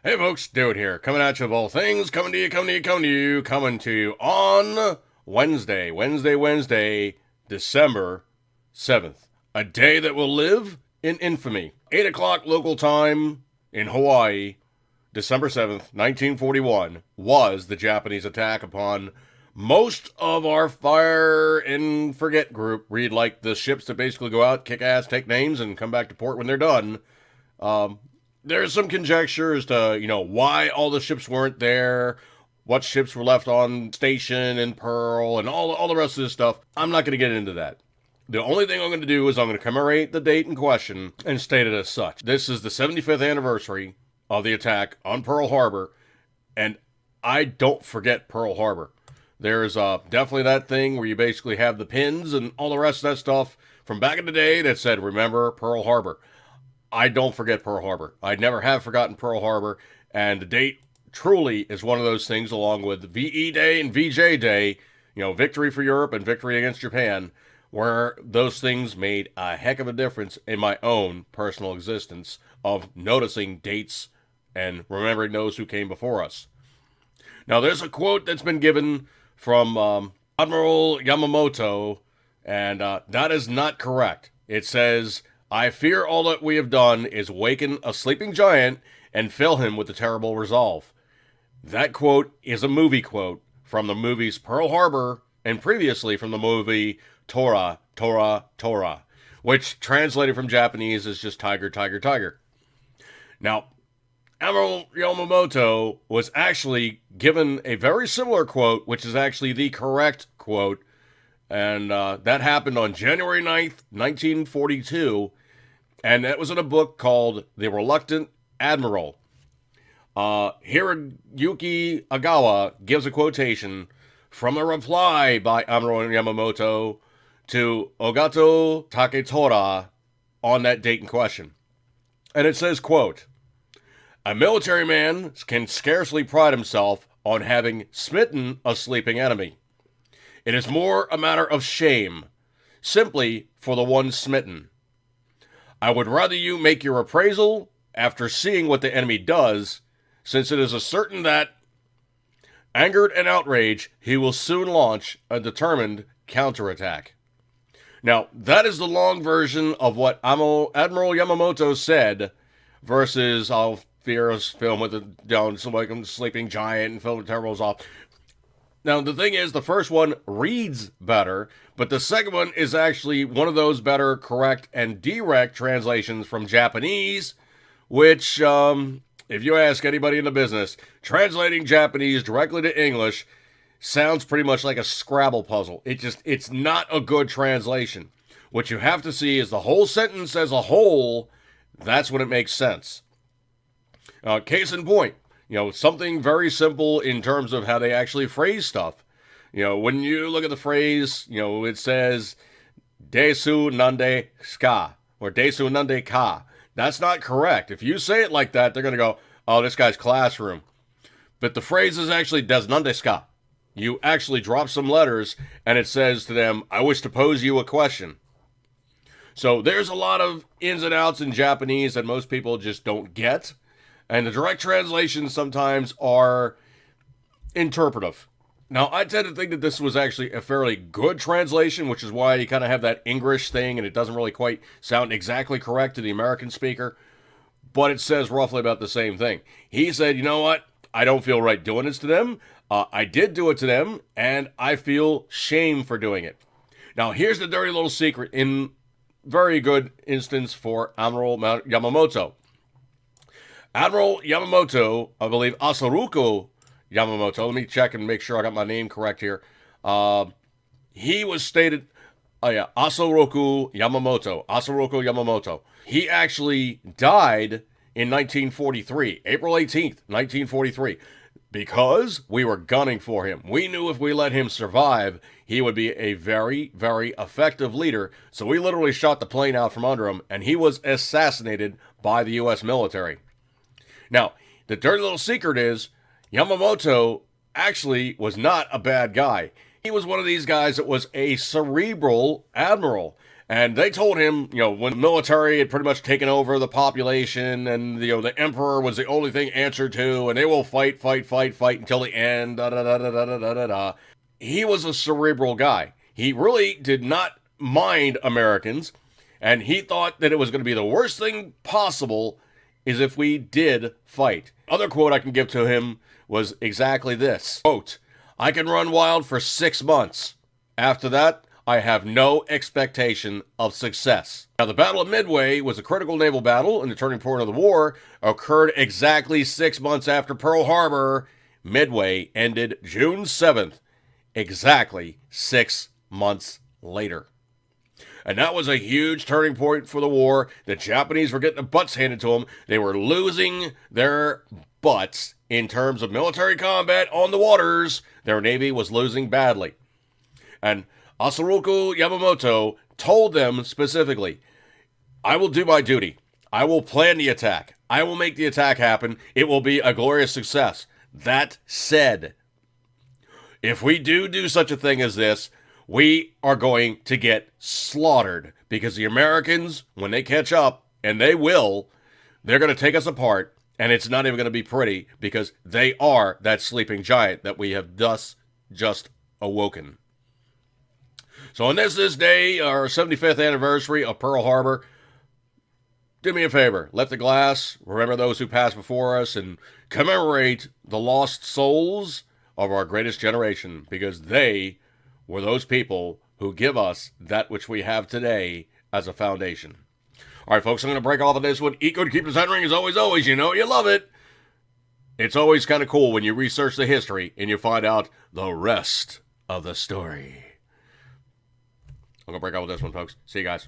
Hey folks, Dude here, coming at you of all things, coming to you on Wednesday, December 7th. A day that will live in infamy. 8 o'clock local time in Hawaii, December 7th, 1941, was the Japanese attack upon most of our fire and forget group. Read like the ships that basically go out, kick ass, take names, and come back to port when they're done. There's some conjecture as to, why all the ships weren't there, what ships were left on station in Pearl, and all the rest of this stuff. I'm not going to get into that. The only thing I'm going to do is I'm going to commemorate the date in question and state it as such. This is the 75th anniversary of the attack on Pearl Harbor, and I don't forget Pearl Harbor. There's definitely that thing where you basically have the pins and all the rest of that stuff from back in the day that said, remember Pearl Harbor. I don't forget Pearl Harbor. I never have forgotten Pearl Harbor, and the date truly is one of those things, along with VE Day and VJ Day, victory for Europe and victory against Japan, where those things made a heck of a difference in my own personal existence of noticing dates and remembering those who came before us. Now, there's a quote that's been given from Admiral Yamamoto, and that is not correct. It says, "I fear all that we have done is waken a sleeping giant and fill him with a terrible resolve." That quote is a movie quote from the movies Pearl Harbor and previously from the movie Tora, Tora, Tora, which translated from Japanese is just tiger, tiger, tiger. Now, Admiral Yamamoto was actually given a very similar quote, which is actually the correct quote, and that happened on January 9th, 1942, and that was in a book called The Reluctant Admiral. Hiroyuki Agawa gives a quotation from a reply by Admiral Yamamoto to Ogato Taketora on that date in question. And it says, quote, "A military man can scarcely pride himself on having smitten a sleeping enemy. It is more a matter of shame, simply for the one smitten. I would rather you make your appraisal after seeing what the enemy does, since it is a certain that, angered and outraged, he will soon launch a determined counterattack." Now, that is the long version of what Admiral Yamamoto said versus, I'll fear us film with a sleeping giant and fill with terrible resolve. Now, the thing is, the first one reads better, but the second one is actually one of those better correct and direct translations from Japanese, which, if you ask anybody in the business, translating Japanese directly to English sounds pretty much like a Scrabble puzzle. It's not a good translation. What you have to see is the whole sentence as a whole. That's when it makes sense. Case in point, something very simple in terms of how they actually phrase stuff. When you look at the phrase, it says, "Desu nande ska," or "Desu nande ka." That's not correct. If you say it like that, they're going to go, "Oh, this guy's classroom." But the phrase is actually "Des nande ska." You actually drop some letters, and it says to them, "I wish to pose you a question." So there's a lot of ins and outs in Japanese that most people just don't get. And the direct translations sometimes are interpretive. Now, I tend to think that this was actually a fairly good translation, which is why you kind of have that English thing, and it doesn't really quite sound exactly correct to the American speaker, but it says roughly about the same thing. He said, "You know what? I don't feel right doing this to them. I did do it to them, and I feel shame for doing it." Now, here's the dirty little secret in very good instance for Admiral Yamamoto. Admiral Yamamoto, I believe Isoroku Yamamoto, let me check and make sure I got my name correct here. He was stated, Isoroku Yamamoto. He actually died in 1943, April 18th, 1943, because we were gunning for him. We knew if we let him survive, he would be a very, very effective leader, so we literally shot the plane out from under him, and he was assassinated by the U.S. military. Now, the dirty little secret is, Yamamoto actually was not a bad guy. He was one of these guys that was a cerebral admiral. And they told him, when the military had pretty much taken over the population and, the emperor was the only thing answered to, and they will fight, fight, fight, fight until the end, da da da da da da da da. He was a cerebral guy. He really did not mind Americans, and he thought that it was going to be the worst thing possible is if we did fight. Other quote I can give to him was exactly this. Quote, I can run wild for 6 months. After that, I have no expectation of success. Now, the Battle of Midway was a critical naval battle, and the turning point of the war occurred exactly 6 months after Pearl Harbor. Midway ended June 7th, exactly 6 months later. And that was a huge turning point for the war. The Japanese were getting their butts handed to them. They were losing their butts in terms of military combat on the waters. Their navy was losing badly. And Isoroku Yamamoto told them specifically, I will do my duty. I will plan the attack. I will make the attack happen. It will be a glorious success. That said, if we do such a thing as this, we are going to get slaughtered because the Americans, when they catch up, and they will, they're going to take us apart, and it's not even going to be pretty because they are that sleeping giant that we have thus just awoken. So on this day, our 75th anniversary of Pearl Harbor, do me a favor, lift the glass, remember those who passed before us, and commemorate the lost souls of our greatest generation, because they were those people who give us that which we have today as a foundation. All right, folks, I'm going to break off of this one. Eat good, keep the sun ring as always. You know you love it. It's always kind of cool when you research the history and you find out the rest of the story. I'm going to break off with this one, folks. See you guys.